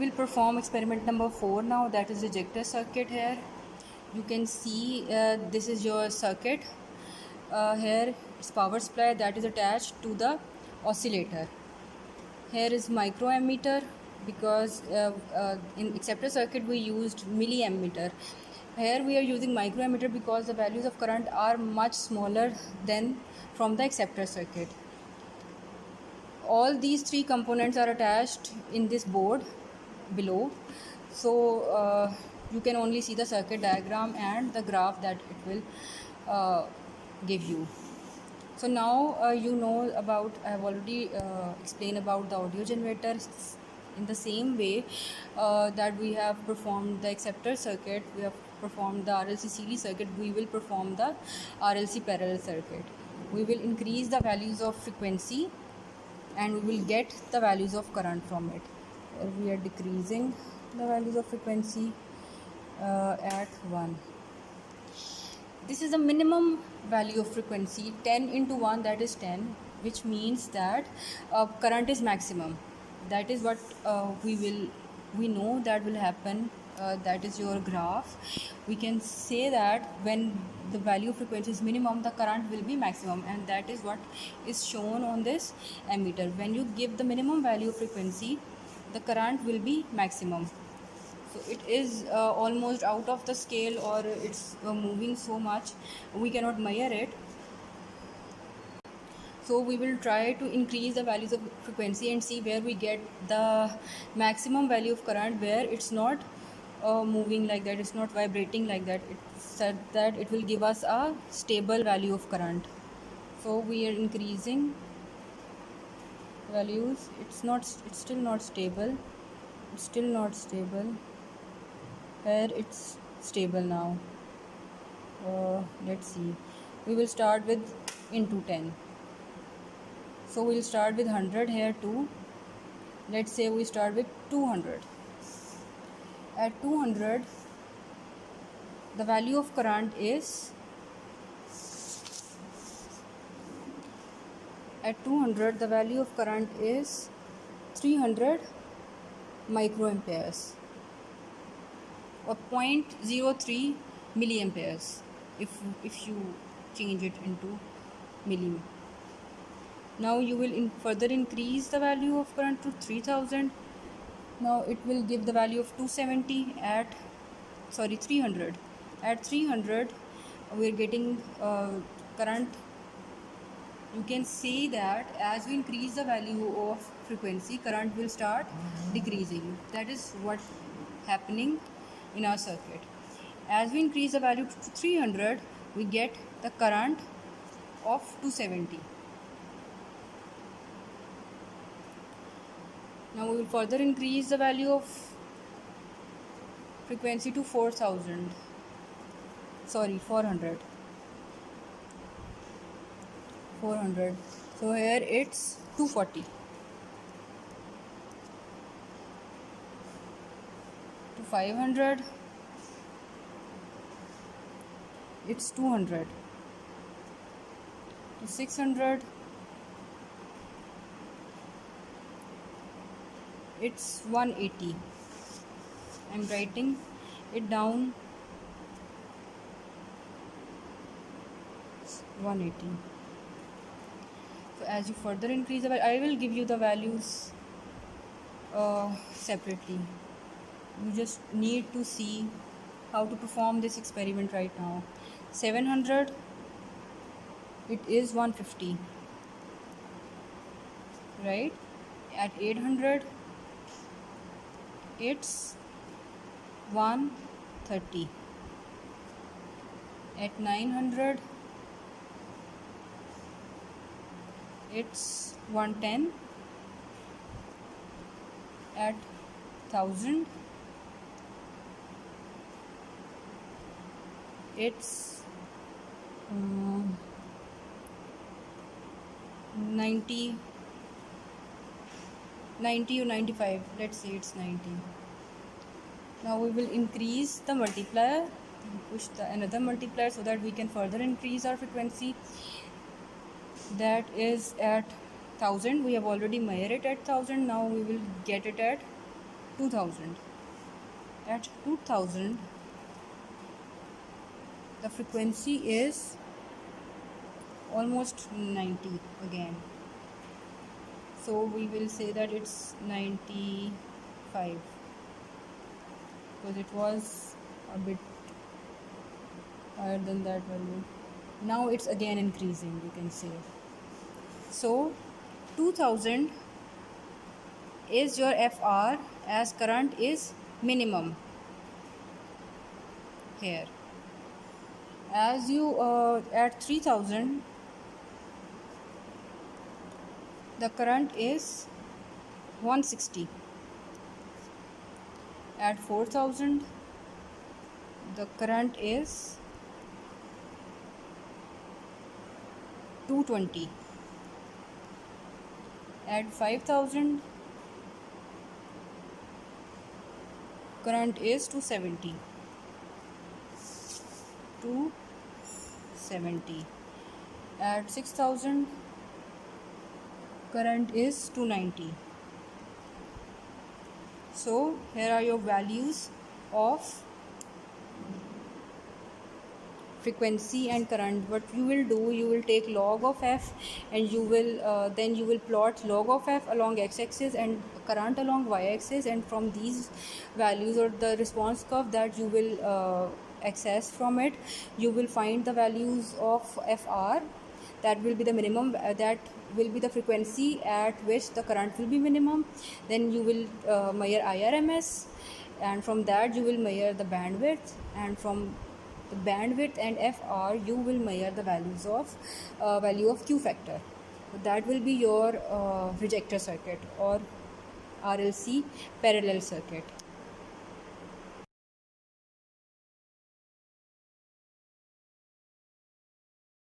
will perform experiment number 4 now, that is ejector circuit. Here you can see this is your circuit. Here is power supply that is attached to the oscillator. Here is microammeter, because in acceptor circuit we used milliammeter. Here we are using microammeter because the values of current are much smaller than from the acceptor circuit. All these three components are attached in this board below, so you can only see the circuit diagram and the graph that it will give you. So now you know about, I have already explained about the audio generator. In the same way that we have performed the acceptor circuit, we have performed the RLC series circuit, we will perform the RLC parallel circuit. We will increase the values of frequency and we will get the values of current from it. We are decreasing the values of frequency at 1. This is the minimum value of frequency. 10 into 1, that is 10, which means that current is maximum. That is what we know that will happen. That is your graph. We can say that when the value of frequency is minimum, the current will be maximum, and that is what is shown on this ammeter. When you give the minimum value of frequency, the current will be maximum. So it is almost out of the scale, or it's moving so much we cannot measure it. So we will try to increase the values of frequency and see where we get the maximum value of current, where it's not moving like that, it's not vibrating like that. It's said that it will give us a stable value of current. So we are increasing values. It's still not stable. It's still not stable. Here it's stable now. Let's see. We will start with into 10. So we'll start with 100 here too. Let's say we start with 200. At 200, the value of current is, at 200 the value of current is 300 microamperes, or 0.03 milliamperes if you change it into milli. Now you will further increase the value of current to 3000. Now it will give the value of 270 at 300. At 300 we are getting current. You can see that as we increase the value of frequency, current will start decreasing. That is what happening in our circuit. As we increase the value to 300, we get the current of 270. Now we will further increase the value of frequency to 400. So here it's 240. To 500, it's 200. To 600, it's 180. I'm writing it down. 180. So as you further increase the value, I will give you the values separately. You just need to see how to perform this experiment right now. 700, it is 150, right? At 800, it's 130. At 900, it's 110. At 1000, it's 90 or 95. Let's say it's 90. Now we will increase the multiplier, push another multiplier so that we can further increase our frequency. That is at 1000. We have already measured it at 1000. Now we will get it at 2000. At 2000, the frequency is almost 90 again. So we will say that it's 95 because it was a bit higher than that value. Now it's again increasing, you can say. So 2000 is your FR as current is minimum here. As you at 3000, the current is 160. At 4000, the current is 220. At 5000, current is 270. 270. At 6000, current is 290. So here are your values of frequency and current. What you will do, you will take log of f, and you will then you will plot log of f along x-axis and current along y-axis, and from these values or the response curve that you will access from it, you will find the values of fr. That will be the minimum, that will be the frequency at which the current will be minimum. Then you will measure IRMS, and from that you will measure the bandwidth, and from the bandwidth and FR you will measure the values of value of Q factor. So that will be your rejector circuit or RLC parallel circuit.